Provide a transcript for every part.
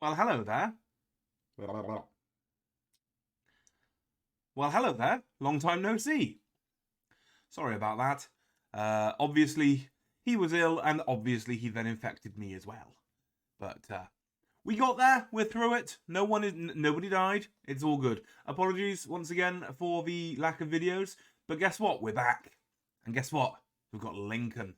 Well, hello there. Well, hello there. Long time no see. Sorry about that. Obviously, he was ill, and obviously he then infected me as well. But we got there. We're through it. Nobody died. It's all good. Apologies once again for the lack of videos. But guess what? We're back. And guess what? We've got Lincoln.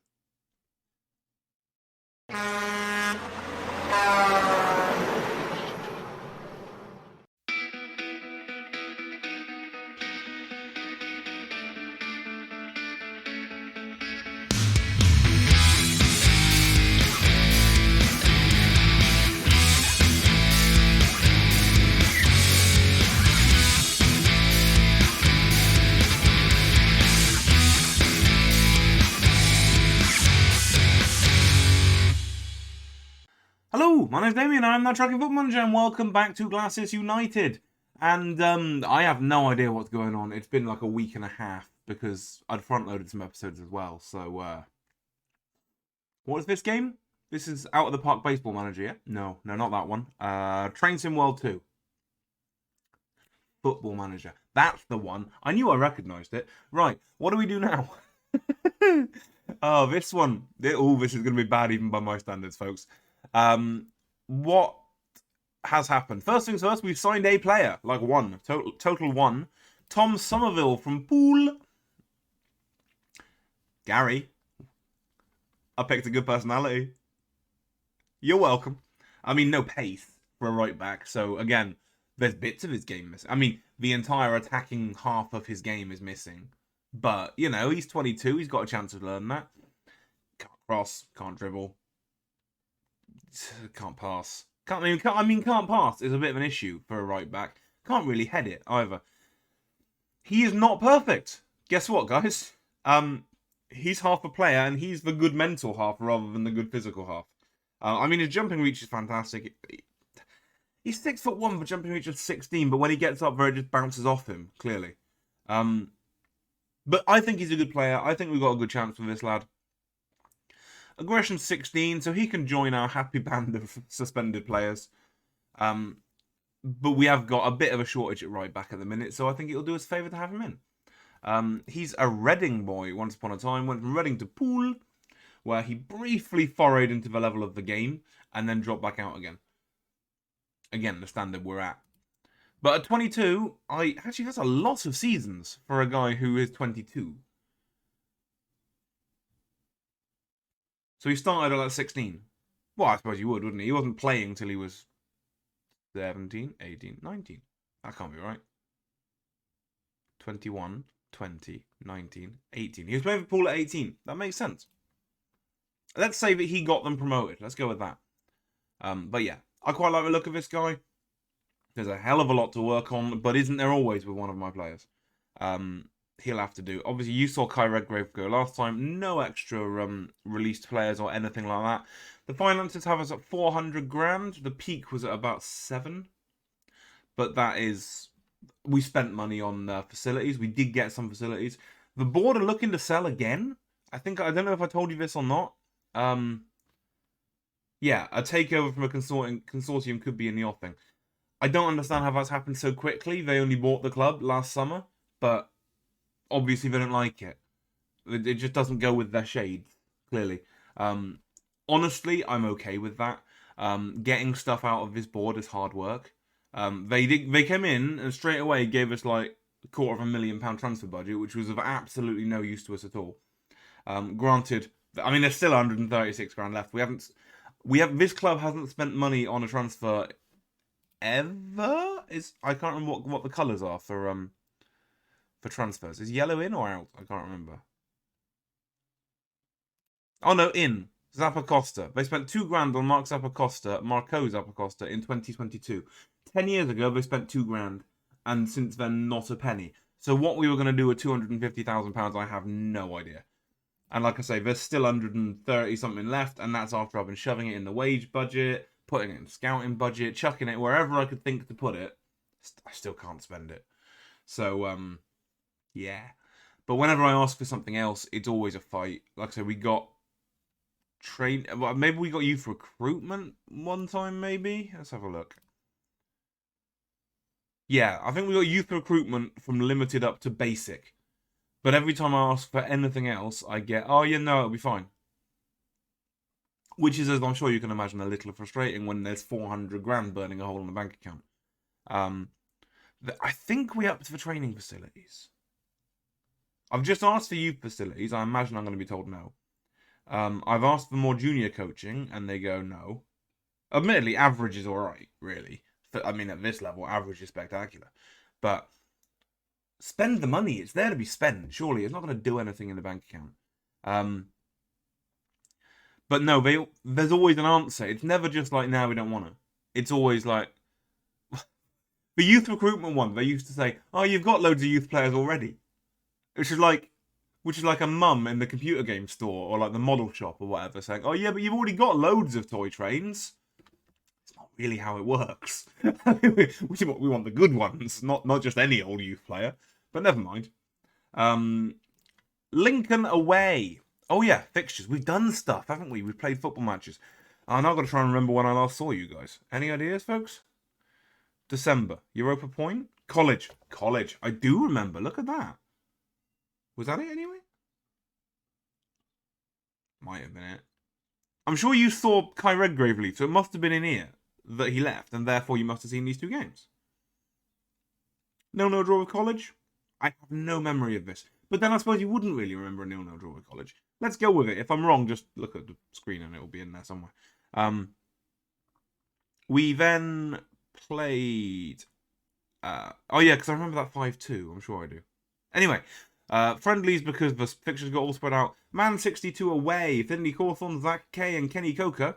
Hello, my name's Damien, I'm the Tracking Football Manager, and welcome back to Glasses United. And I have no idea what's going on. It's been like a week and a half because I'd front-loaded some episodes as well. So, what is this game? This is Out of the Park Baseball Manager, yeah? No, not that one. Train Sim World 2. Football Manager. That's the one. I knew I recognised it. Right, what do we do now? Oh, this one. Oh, this is going to be bad even by my standards, folks. What has happened? First things first, we've signed a player, like one, total one. Tom Somerville from Poole. Gary, I picked a good personality. You're welcome. I mean, no pace for a right back, so again, there's bits of his game missing. I mean, the entire attacking half of his game is missing. But, you know, he's 22, he's got a chance to learn that. Can't cross, can't dribble. Can't pass. Can't pass is a bit of an issue for a right back. Can't really head it either. He is not perfect. Guess what, guys? He's half a player, and he's the good mental half rather than the good physical half. I mean, his jumping reach is fantastic. He's 6'1" for jumping reach of 16, but when he gets up there, it just bounces off him, clearly. But I think he's a good player. I think we've got a good chance with this lad. Aggression 16, so he can join our happy band of suspended players. But we have got a bit of a shortage at right back at the minute, so I think it'll do us a favour to have him in. He's a Reading boy once upon a time, went from Reading to Poole, where he briefly forayed into the level of the game, and then dropped back out again. Again, the standard we're at. But at 22, actually that's a lot of seasons for a guy who is 22. So he started at like 16. Well, I suppose you would, wouldn't he? He wasn't playing until he was 17, 18, 19. That can't be right. 21, 20, 19, 18. He was playing for Poole at 18. That makes sense. Let's say that he got them promoted. Let's go with that. But yeah, I quite like the look of this guy. There's a hell of a lot to work on, but isn't there always with one of my players? He'll have to do. Obviously, you saw Kai Redgrave go last time. No extra released players or anything like that. The finances have us at 400 grand. The peak was at about 7. But that is... We spent money on facilities. We did get some facilities. The board are looking to sell again. I don't know if I told you this or not. Yeah, a takeover from a consortium could be in the offing. I don't understand how that's happened so quickly. They only bought the club last summer, but obviously they don't like it. It just doesn't go with their shades, clearly. Honestly, I'm okay with that. Getting stuff out of this board is hard work. They came in and straight away gave us like £250,000 transfer budget, which was of absolutely no use to us at all. Granted, I mean there's still 136 grand left. This club hasn't spent money on a transfer ever. I can't remember what the colours are for transfers. Is yellow in or out? I can't remember. Oh no, in. Zappacosta. They spent 2 grand on Marco Zappacosta in 2022. 10 years ago, they spent 2 grand, and since then, not a penny. So what we were going to do with £250,000, I have no idea. And like I say, there's still 130 something left, and that's after I've been shoving it in the wage budget, putting it in the scouting budget, chucking it wherever I could think to put it. I still can't spend it. So, yeah. But whenever I ask for something else, it's always a fight. Like I said, we got Well, maybe we got youth recruitment one time, maybe? Let's have a look. Yeah, I think we got youth recruitment from limited up to basic. But every time I ask for anything else, I get, oh, yeah, no, it'll be fine. Which is, as I'm sure you can imagine, a little frustrating when there's 400 grand burning a hole in the bank account. I think we upped for training facilities. I've just asked for youth facilities. I imagine I'm going to be told no. I've asked for more junior coaching, and they go no. Admittedly, average is alright, really. I mean, at this level, average is spectacular. But spend the money. It's there to be spent, surely. It's not going to do anything in the bank account. But no, there's always an answer. It's never just like, no, we don't want to. It's always like, the youth recruitment one, they used to say, oh, you've got loads of youth players already. Which is like a mum in the computer game store or like the model shop or whatever saying, oh yeah, but you've already got loads of toy trains. It's not really how it works. We want the good ones, not just any old youth player. But never mind. Lincoln away. Oh yeah, fixtures. We've done stuff, haven't we? We've played football matches. I'm not going to try and remember when I last saw you guys. Any ideas, folks? December. Europa Point? College. I do remember. Look at that. Was that it anyway? Might have been it. I'm sure you saw Kai Redgrave leave, so it must have been in here that he left, and therefore you must have seen these two games. No draw with College? I have no memory of this. But then I suppose you wouldn't really remember a 0-0 draw with College. Let's go with it. If I'm wrong, just look at the screen and it'll be in there somewhere. We then played... oh yeah, because I remember that 5-2. I'm sure I do. Anyway, friendlies because the fixtures got all spread out. Man 62 away. Finley Cawthorne, Zach Kay, and Kenny Coker.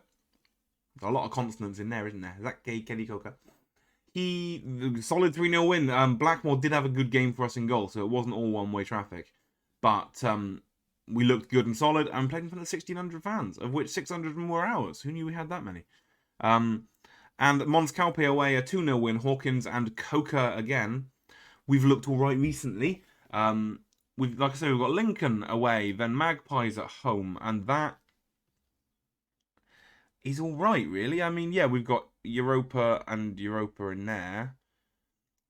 There's a lot of consonants in there, isn't there? Zach Kay, Kenny Coker. Solid 3-0 win. Blackmore did have a good game for us in goal, so it wasn't all one-way traffic. But we looked good and solid and played in front of 1,600 fans, of which 600 of them were ours. Who knew we had that many? And Mons Calpe away, a 2-0 win. Hawkins and Coker again. We've looked all right recently. Like I said, we've got Lincoln away, then Magpies at home, and that is all right, really. I mean, yeah, we've got Europa and Europa in there.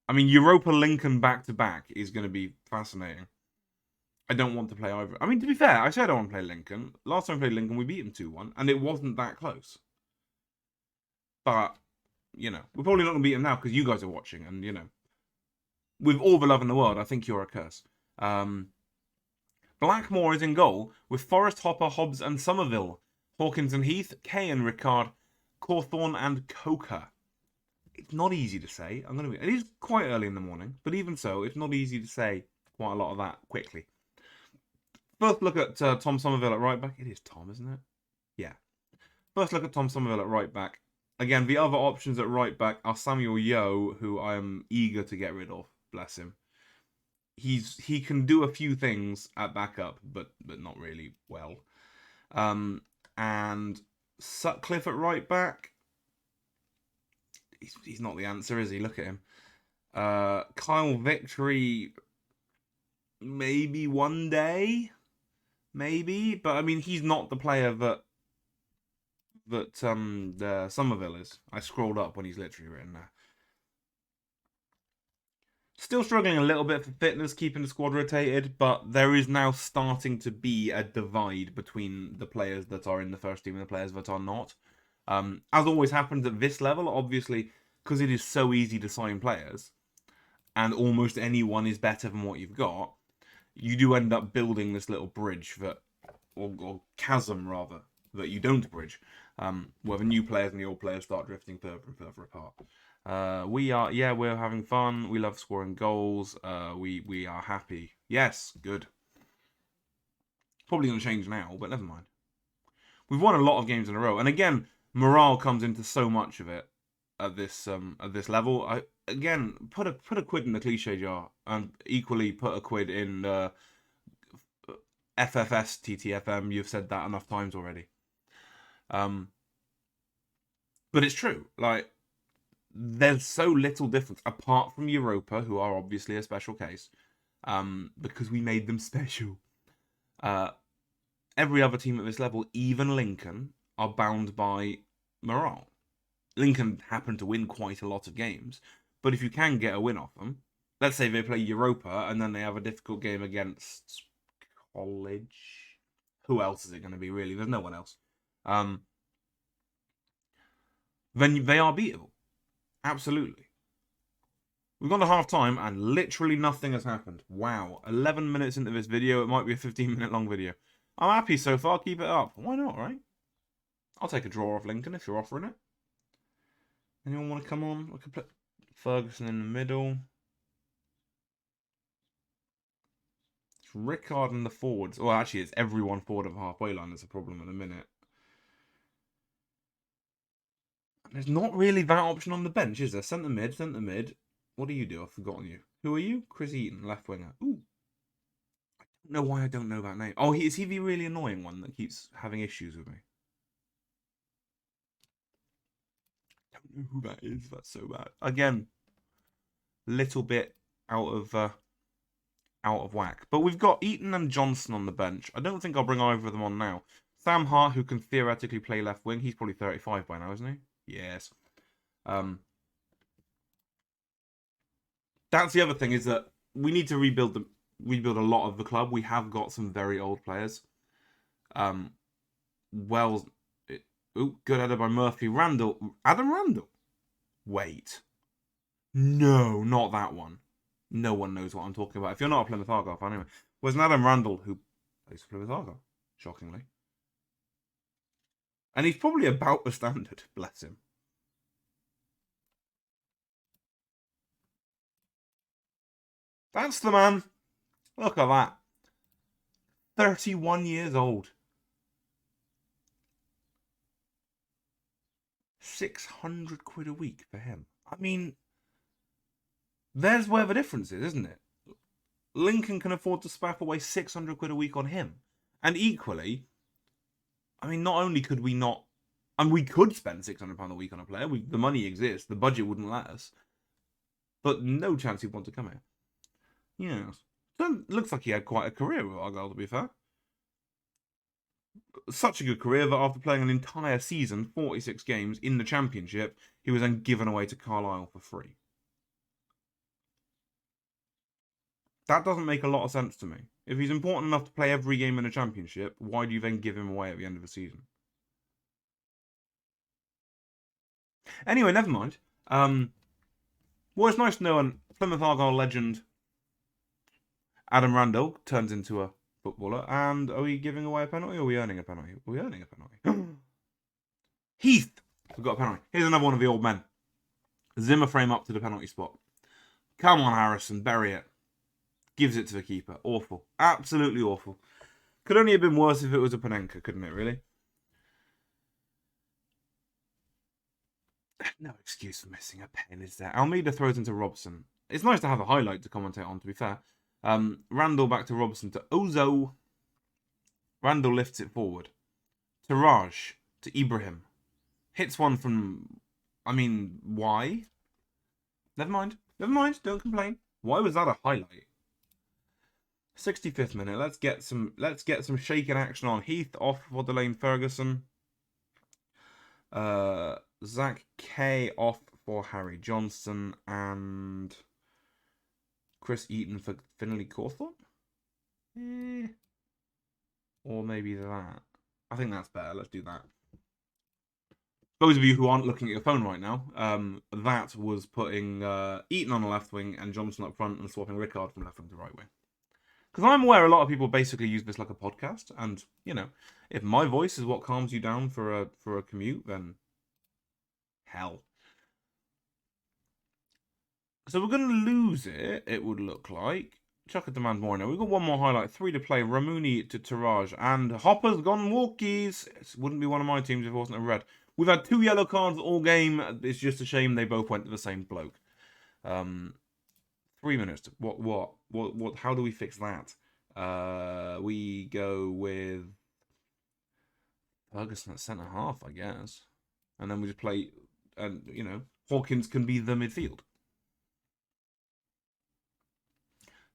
I mean, Europa Lincoln back-to-back is going to be fascinating. I don't want to play either. I mean, to be fair, I said I don't want to play Lincoln. Last time I played Lincoln, we beat them 2-1, and it wasn't that close. But, you know, we're probably not going to beat them now because you guys are watching, and, you know, with all the love in the world, I think you're a curse. Blackmore is in goal with Forrest, Hopper, Hobbs, and Somerville. Hawkins and Heath, Kay and Ricard, Cawthorne and Coker. It's not easy to say. It is quite early in the morning, but even so, it's not easy to say quite a lot of that quickly. First look at Tom Somerville at right back. It is Tom, isn't it? Yeah. First look at Tom Somerville at right back. Again, the other options at right back are Samuel Yeo, who I am eager to get rid of. Bless him. He can do a few things at backup, but not really well. And Sutcliffe at right back. He's not the answer, is he? Look at him. Kyle Victory, maybe one day, maybe, but I mean he's not the player that Somerville is. I scrolled up when he's literally written there. Still struggling a little bit for fitness, keeping the squad rotated, but there is now starting to be a divide between the players that are in the first team and the players that are not. As always happens at this level, obviously, because it is so easy to sign players, and almost anyone is better than what you've got, you do end up building this little bridge or chasm rather, that you don't bridge, where the new players and the old players start drifting further and further apart. We're having fun. We love scoring goals. We are happy. Yes, good. Probably going to change now, but never mind. We've won a lot of games in a row, and again, morale comes into so much of it at this level. Again, put a quid in the cliche jar, and equally put a quid in FFS TTFM. You've said that enough times already. But it's true. Like, there's so little difference apart from Europa, who are obviously a special case, because we made them special. every other team at this level, even Lincoln, are bound by morale. Lincoln happen to win quite a lot of games, but if you can get a win off them, let's say they play Europa and then they have a difficult game against College. Who else is it going to be, really? There's no one else. Then they are beatable. Absolutely. We've gone to half time and literally nothing has happened. Wow. 11 minutes into this video. It might be a 15-minute long video. I'm happy so far. Keep it up. Why not, right? I'll take a draw off Lincoln if you're offering it. Anyone want to come on? I could put Ferguson in the middle. It's Rickard and the forwards. Well, actually, it's everyone forward of the halfway line that's a problem at the minute. There's not really that option on the bench, is there? Centre mid, centre mid. What do you do? I've forgotten you. Who are you? Chris Eaton, left winger. Ooh. I don't know why I don't know that name. Oh, is he the really annoying one that keeps having issues with me? I don't know who that is. That's so bad. Again, little bit out of whack. But we've got Eaton and Johnson on the bench. I don't think I'll bring either of them on now. Sam Hart, who can theoretically play left wing. He's probably 35 by now, isn't he? Yes. That's the other thing, is that we need to rebuild a lot of the club. We have got some very old players. Wells. Good header by Murphy. Randall. Adam Randall. Wait. No, not that one. No one knows what I'm talking about. If you're not a Plymouth Argyle fan, anyway. Was an Adam Randall who plays for Plymouth Argyle, shockingly. And he's probably about the standard, bless him. That's the man. Look at that. 31 years old. 600 quid a week for him. I mean, there's where the difference is, isn't it? Lincoln can afford to spaff away 600 quid a week on him. And equally, I mean, not only could we not, and we could spend £600 a week on a player. The money exists. The budget wouldn't let us. But no chance he'd want to come here. Yes. So looks like he had quite a career with Argyle, to be fair. Such a good career that after playing an entire season, 46 games in the Championship, he was then given away to Carlisle for free. That doesn't make a lot of sense to me. If he's important enough to play every game in the Championship, why do you then give him away at the end of the season? Anyway, never mind. Well, it's nice to know a Plymouth Argyle legend, Adam Randall, turns into a footballer. And are we giving away a penalty or are we earning a penalty? Are we earning a penalty? Heath! We've got a penalty. Here's another one of the old men. Zimmer frame up to the penalty spot. Come on, Harrison, bury it. Gives it to the keeper. Awful. Absolutely awful. Could only have been worse if it was a Panenka, couldn't it, really? No excuse for missing a pen, is there? Almeida throws into Robson. It's nice to have a highlight to commentate on, to be fair. Randall back to Robson to Ozo. Randall lifts it forward. Taraj to Ibrahim. Hits one from... I mean, why? Never mind. Never mind. Don't complain. Why was that a highlight? 65th minute. Let's get some shaking action on. Heath off for Delane Ferguson. Zach K off for Harry Johnson and Chris Eaton for Finley Cawthorne? Or maybe that. I think that's better. Let's do that. Those of you who aren't looking at your phone right now, that was putting Eaton on the left wing and Johnson up front and swapping Rickard from left wing to right wing. Because I'm aware a lot of people basically use this like a podcast, and you know, if my voice is what calms you down for a commute, then hell. So we're going to lose it, it would look like. Chuck a demand more now. We've got one more highlight. 3 to play. Ramuni to Taraj. And Hopper's gone walkies. It wouldn't be one of my teams if it wasn't a red. We've had 2 yellow cards all game. It's just a shame they both went to the same bloke. 3 minutes. What? How do we fix that? We go with Ferguson at centre half, I guess. And then we just play, and you know, Hawkins can be the midfield.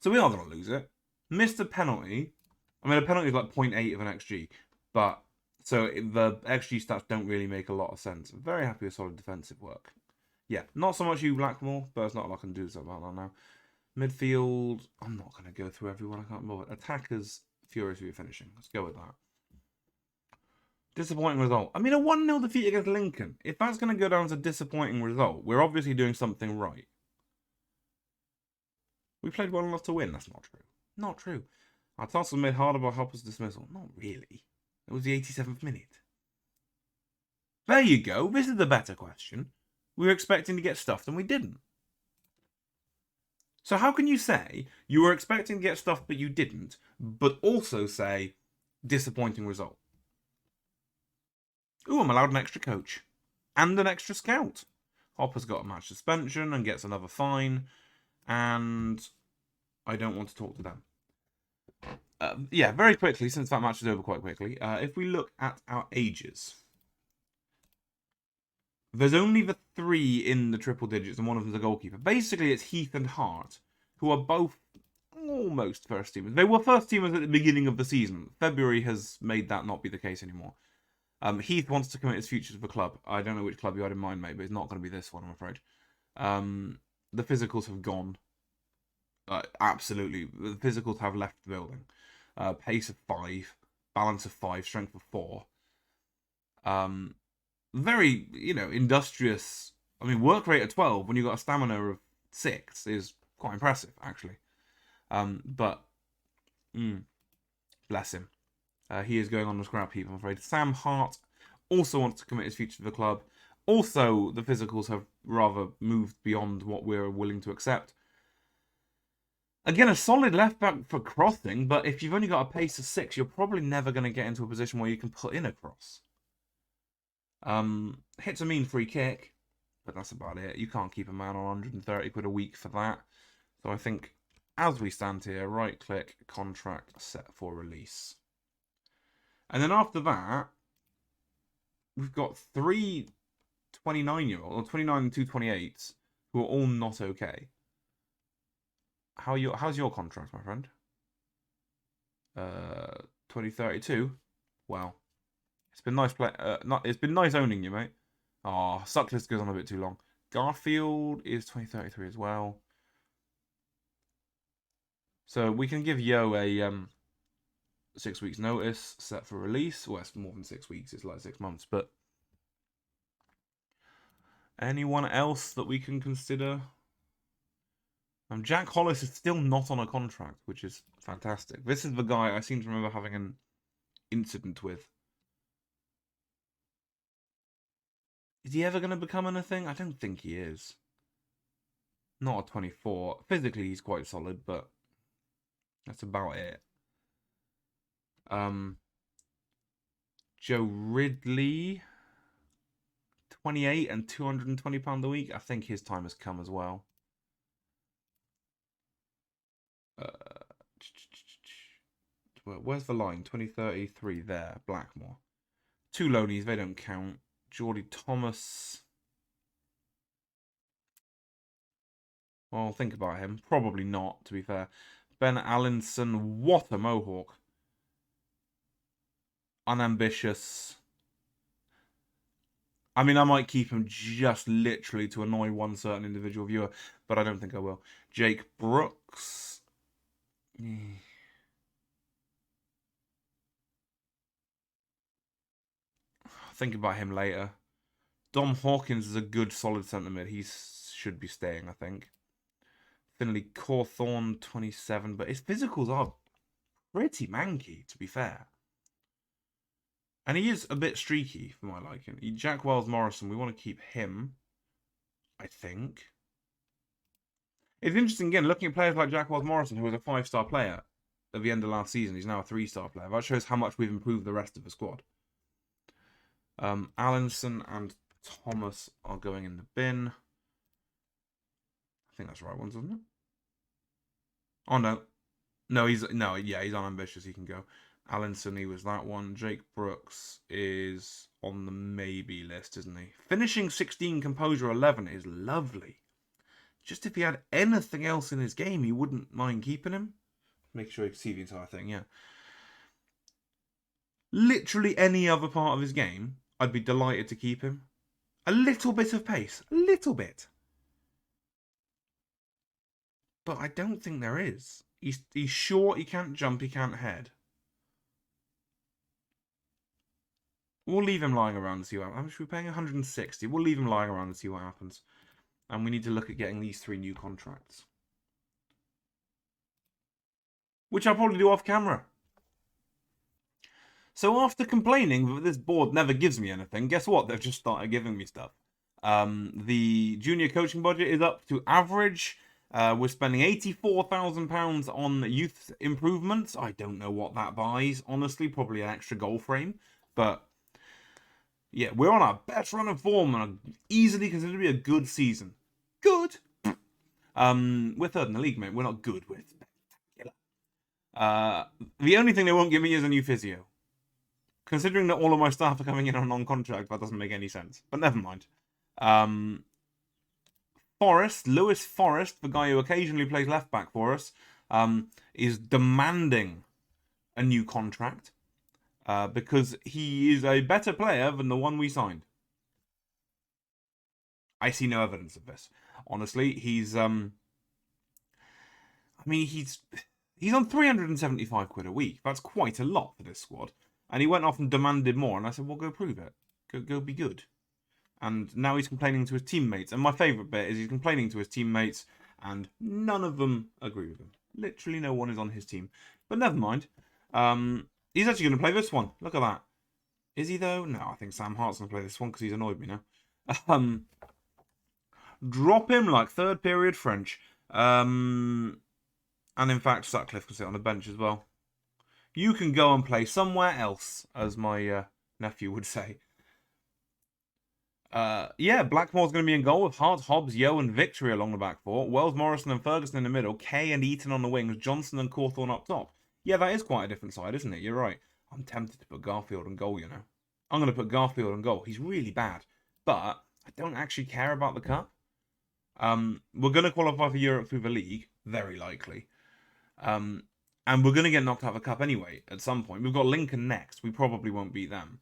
So we are going to lose it. Missed a penalty. I mean, a penalty is like 0.8 of an XG, but so the XG stats don't really make a lot of sense. I'm very happy with solid defensive work. Yeah, not so much you, Blackmore, but it's not like I can do something about that now. Midfield, I'm not going to go through everyone. I can't bother. Attackers, furious with your finishing. Let's go with that. Disappointing result. I mean, a 1-0 defeat against Lincoln. If that's going to go down as a disappointing result, we're obviously doing something right. We played well enough to win. That's not true. Not true. Our task was made harder by Hopper's dismissal. Not really. It was the 87th minute. There you go. This is the better question. We were expecting to get stuffed and we didn't. So how can you say you were expecting to get stuffed but you didn't, but also say disappointing result? Ooh, I'm allowed an extra coach. And an extra scout. Hopper's got a match suspension and gets another fine. And I don't want to talk to them. Yeah, very quickly, since that match is over quite quickly, if we look at our ages, there's only the 3 in the triple digits and one of them's a goalkeeper. Basically, it's Heath and Hart, who are both almost first teamers. They were first teamers at the beginning of the season. February has made that not be the case anymore. Heath wants to commit his future to the club. I don't know which club you had in mind, mate, but it's not going to be this one, I'm afraid. The physicals have gone. Absolutely. The physicals have left the building. Pace of 5, balance of 5, strength of 4. Very, industrious. I mean, work rate of 12 when you've got a stamina of 6 is quite impressive, actually. But, bless him. He is going on the scrap heap, I'm afraid. Sam Hart also wants to commit his future to the club. Also, the physicals have rather moved beyond what we're willing to accept. Again, a solid left back for crossing, but if you've only got a pace of 6, you're probably never going to get into a position where you can put in a cross. Hits a mean free kick, but that's about it. You can't keep a man on 130 quid a week for that. So I think, as we stand here, right-click, contract, set for release. And then after that, we've got 3 29-year-olds, or 29 and 2 28s, who are all not okay. How's your contract, my friend? 2032. Wow, it's been nice it's been nice owning you, mate. Oh, suck list goes on a bit too long. Garfield is 2033 as well. So we can give Yo a 6 weeks notice, set for release. Well, it's more than 6 weeks. It's like 6 months. But anyone else that we can consider? Jack Hollis is still not on a contract, which is fantastic. This is the guy I seem to remember having an incident with. Is he ever going to become anything? I don't think he is. Not a 24. Physically, he's quite solid, but that's about it. Joe Ridley, 28 and £220 a week. I think his time has come as well. Where's the line? 2033 there. Blackmore. 2 loanies, they don't count. Geordie Thomas. Well, think about him. Probably not, to be fair. Ben Allinson. What a mohawk. Unambitious. I mean, I might keep him just literally to annoy one certain individual viewer, but I don't think I will. Jake Brooks. Think about him later. Dom Hawkins is a good, solid centre mid. He should be staying, I think. Finley Cawthorne, 27, but his physicals are pretty manky, to be fair. And he is a bit streaky for my liking. Jack Wells Morrison, we want to keep him, I think. It's interesting, again, looking at players like Jack Wells Morrison, who was a 5-star player at the end of last season. He's now a 3-star player. That shows how much we've improved the rest of the squad. Allinson and Thomas are going in the bin. I think that's the right ones, isn't it? Oh, no. He's unambitious. He can go. Allinson, he was that one. Jake Brooks is on the maybe list, isn't he? Finishing 16, composure 11 is lovely. Just if he had anything else in his game, you wouldn't mind keeping him. Make sure you can see the entire thing, yeah. Literally any other part of his game, I'd be delighted to keep him. A little bit of pace. A little bit. But I don't think there is. He's short, he can't jump, he can't head. We'll leave him lying around and see what happens. How much are we paying? 160. We'll leave him lying around and see what happens. And we need to look at getting these 3 new contracts. Which I'll probably do off camera. So after complaining that this board never gives me anything, guess what? They've just started giving me stuff. The junior coaching budget is up to average. We're spending £84,000 on youth improvements. I don't know what that buys, honestly. Probably an extra goal frame. But yeah, we're on our best run of form and easily considered to be a good season. Good. We're third in the league, mate. We're not good. We're spectacular. The only thing they won't give me is a new physio. Considering that all of my staff are coming in on non-contract, that doesn't make any sense. But never mind. Lewis Forrest, the guy who occasionally plays left back for us, is demanding a new contract because he is a better player than the one we signed. I see no evidence of this. Honestly, he's on 375 quid a week. That's quite a lot for this squad. And he went off and demanded more, and I said, well, go prove it. Go be good. And now he's complaining to his teammates. And my favourite bit is he's complaining to his teammates, and none of them agree with him. Literally no one is on his team. But never mind. He's actually going to play this one. Look at that. Is he, though? No, I think Sam Hart's going to play this one because he's annoyed me now. Drop him like third period French. And in fact, Sutcliffe can sit on the bench as well. You can go and play somewhere else, as my nephew would say. Yeah, Blackmore's going to be in goal with Hart, Hobbs, Yo, and Victory along the back four. Wells, Morrison, and Ferguson in the middle. Kay and Eaton on the wings. Johnson and Cawthorne up top. Yeah, that is quite a different side, isn't it? You're right. I'm tempted to put Garfield in goal, you know. I'm going to put Garfield in goal. He's really bad. But I don't actually care about the cup. We're going to qualify for Europe through the league. Very likely. And we're going to get knocked out of the cup anyway, at some point. We've got Lincoln next. We probably won't beat them.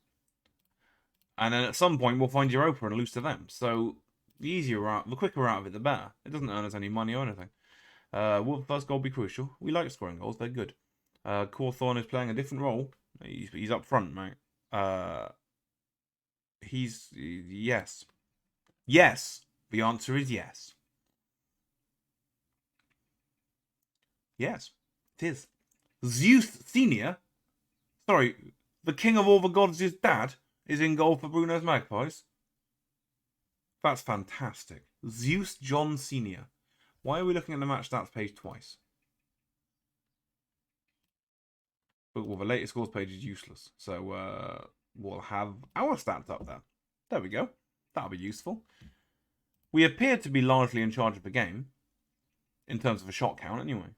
And then at some point, we'll find Europa and lose to them. So, the quicker we're out of it, the better. It doesn't earn us any money or anything. Will the first goal be crucial? We like scoring goals. They're good. Cawthorne is playing a different role. He's up front, mate. Yes. Yes. The answer is yes. Yes. It is. Zeus Senior, sorry, the king of all the gods' dad, is in goal for Bruno's Magpies. That's fantastic. Zeus John Senior. Why are we looking at the match stats page twice? Well, the latest scores page is useless. So we'll have our stats up there. There we go. That'll be useful. We appear to be largely in charge of the game. In terms of a shot count, anyway.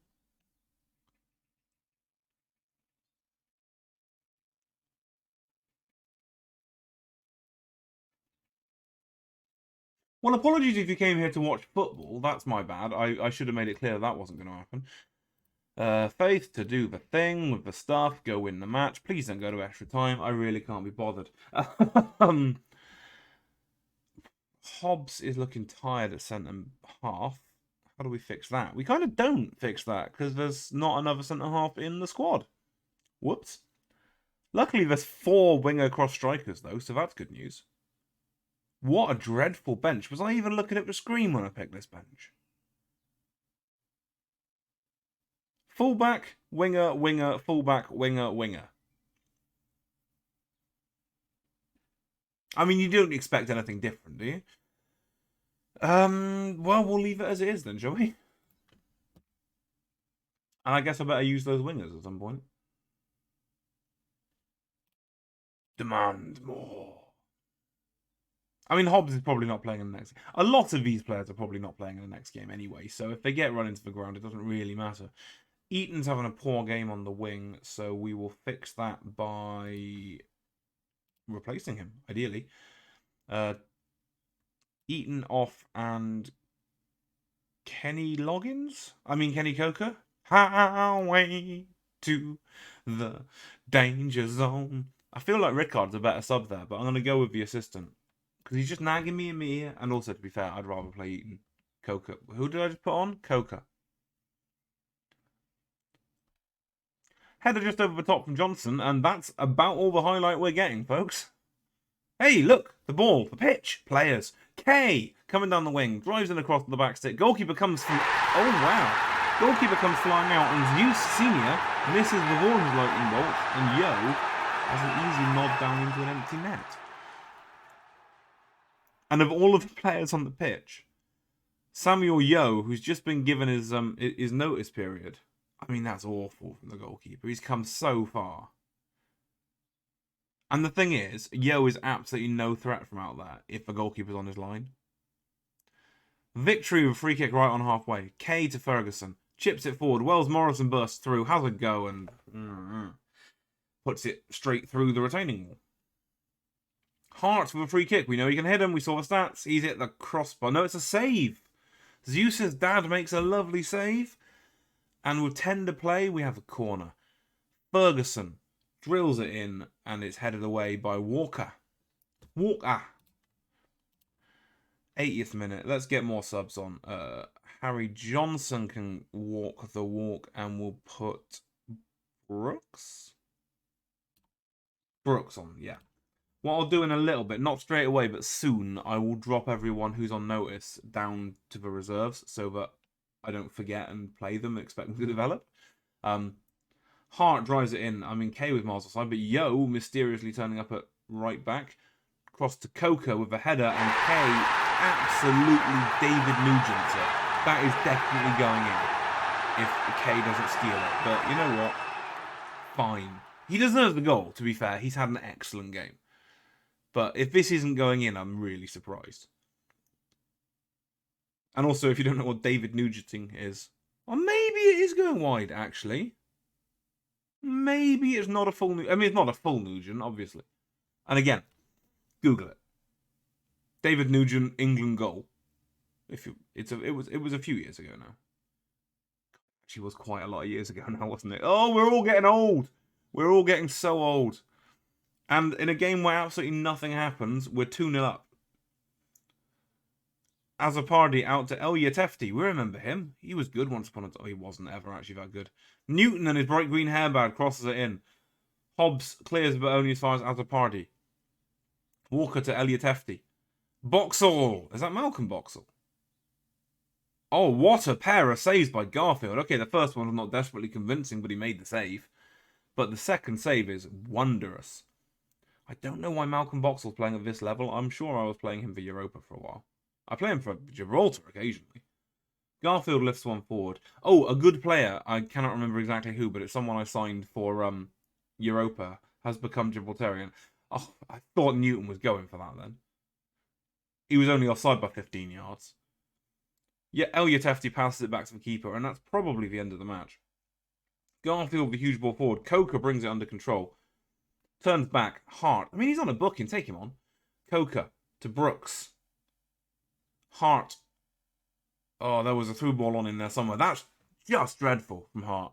Well, apologies if you came here to watch football. That's my bad. I should have made it clear that wasn't going to happen. Faith to do the thing with the stuff. Go win the match. Please don't go to extra time. I really can't be bothered. Hobbs is looking tired at centre half. How do we fix that? We kind of don't fix that because there's not another centre half in the squad. Whoops. Luckily, there's 4 winger cross strikers, though, so that's good news. What a dreadful bench. Was I even looking at the screen when I picked this bench? Fullback, winger, winger, fullback, winger, winger. I mean, you don't expect anything different, do you? Well, we'll leave it as it is then, shall we? And I guess I better use those wingers at some point. Demand more. I mean, Hobbs is probably not playing in the next game. A lot of these players are probably not playing in the next game anyway, so if they get run into the ground, it doesn't really matter. Eaton's having a poor game on the wing, so we will fix that by replacing him, ideally. Eaton off and Kenny Coker. Highway to the danger zone. I feel like Rickard's a better sub there, but I'm going to go with the assistant. Because he's just nagging me in my ear. And also, to be fair, I'd rather play Eaton. Coca. Who did I just put on? Coca. Header just over the top from Johnson, and that's about all the highlight we're getting, folks. Hey, look! The ball, the pitch, players. K coming down the wing, drives in across the back stick. Goalkeeper comes from... Oh, wow. Goalkeeper comes flying out, and Zeus Senior misses the Vaughan's lightning bolt, and Yo has an easy nod down into an empty net. And of all of the players on the pitch, Samuel Yo, who's just been given his notice period, I mean, that's awful from the goalkeeper. He's come so far. And the thing is, Yo is absolutely no threat from out there if the goalkeeper's on his line. Victory with free kick right on halfway. K to Ferguson. Chips it forward. Wells Morrison bursts through. Has a go and puts it straight through the retaining wall. Hart with a free kick. We know he can hit him. We saw the stats. He's hit the crossbar. No, it's a save. Zeus's dad makes a lovely save. And with 10 to play, we have a corner. Ferguson drills it in, and it's headed away by Walker. 80th minute. Let's get more subs on. Harry Johnson can walk the walk, and we'll put Brooks on, yeah. What I'll do in a little bit, not straight away, but soon, I will drop everyone who's on notice down to the reserves so that I don't forget and play them and expect them to develop. Hart drives it in. I mean, K with miles offside, but Yo mysteriously turning up at right back. Cross to Coca with a header, and K absolutely David Nugent it. That is definitely going in if K doesn't steal it. But you know what? Fine. He deserves the goal, to be fair. He's had an excellent game. But if this isn't going in, I'm really surprised. And also, if you don't know what David Nugenting is, or maybe it is going wide, actually. Maybe it's not a full... I mean, it's not a full Nugent, obviously. And again, Google it. David Nugent, England goal. It was a few years ago now. Actually, was quite a lot of years ago now, wasn't it? Oh, we're all getting old. We're all getting so old. And in a game where absolutely nothing happens, we're 2-0 up. Azapardi out to El Yatefti. We remember him. He was good once upon a time. Oh, he wasn't ever actually that good. Newton and his bright green hairband crosses it in. Hobbs clears, but only as far as Azapardi. Walker to El Yatefti. Boxall. Is that Malcolm Boxall? Oh, what a pair of saves by Garfield. Okay, the first one was not desperately convincing, but he made the save. But the second save is wondrous. I don't know why Malcolm Boxall's playing at this level. I'm sure I was playing him for Europa for a while. I play him for Gibraltar occasionally. Garfield lifts one forward. Oh, a good player. I cannot remember exactly who, but it's someone I signed for Europa. Has become Gibraltarian. Oh, I thought Newton was going for that then. He was only offside by 15 yards. Yeah, El Yatefti passes it back to the keeper, and that's probably the end of the match. Garfield with a huge ball forward. Coca brings it under control. Turns back. Hart. I mean, he's on a booking. Take him on. Coca to Brooks. Hart. Oh, there was a through ball on in there somewhere. That's just dreadful from Hart.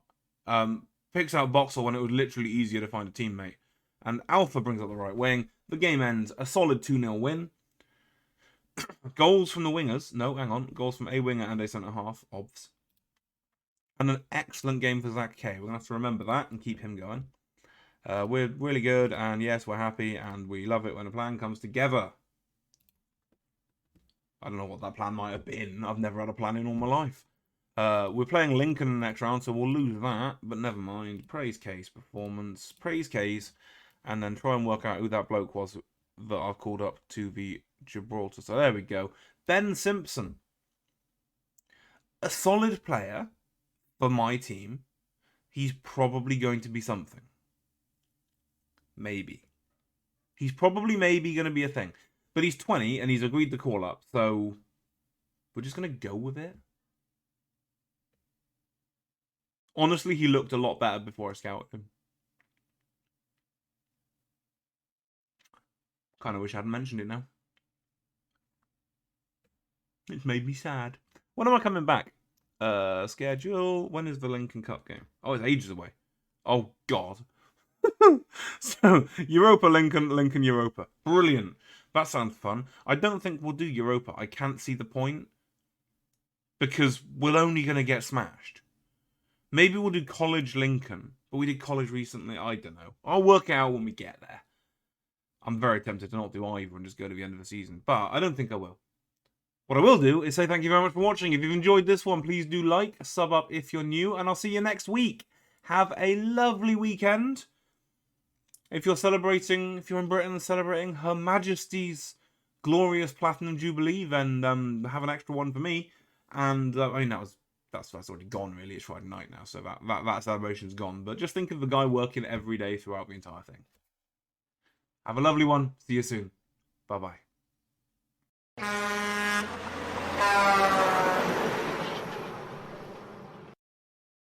Picks out Boxall when it was literally easier to find a teammate. And Alpha brings up the right wing. The game ends. A solid 2-0 win. Goals from the wingers. No, hang on. Goals from a winger and a centre-half. Obvs. And an excellent game for Zach K. We're going to have to remember that and keep him going. We're really good, and yes, we're happy, and we love it when a plan comes together. I don't know what that plan might have been. I've never had a plan in all my life. We're playing Lincoln in the next round, so we'll lose that, but never mind. Praise K's performance. Praise K's, and then try and work out who that bloke was that I called up to the Gibraltar. So there we go. Ben Simpson. A solid player for my team. He's probably going to be something. Maybe. He's probably maybe going to be a thing. But he's 20 and he's agreed to call up. So we're just going to go with it. Honestly, he looked a lot better before I scouted him. Kind of wish I hadn't mentioned it now. It's made me sad. When am I coming back? Schedule. When is the Lincoln Cup game? Oh, it's ages away. Oh, God. So, Europa, Lincoln, Lincoln, Europa. Brilliant. That sounds fun. I don't think we'll do Europa. I can't see the point. Because we're only going to get smashed. Maybe we'll do College Lincoln. But we did College recently. I don't know. I'll work it out when we get there. I'm very tempted to not do either and just go to the end of the season. But I don't think I will. What I will do is say thank you very much for watching. If you've enjoyed this one, please do like, sub up if you're new, and I'll see you next week. Have a lovely weekend. If you're celebrating, if you're in Britain celebrating Her Majesty's glorious Platinum Jubilee, then have an extra one for me. And I mean that's already gone really. It's Friday night now, so that celebration's gone. But just think of the guy working every day throughout the entire thing. Have a lovely one. See you soon. Bye bye.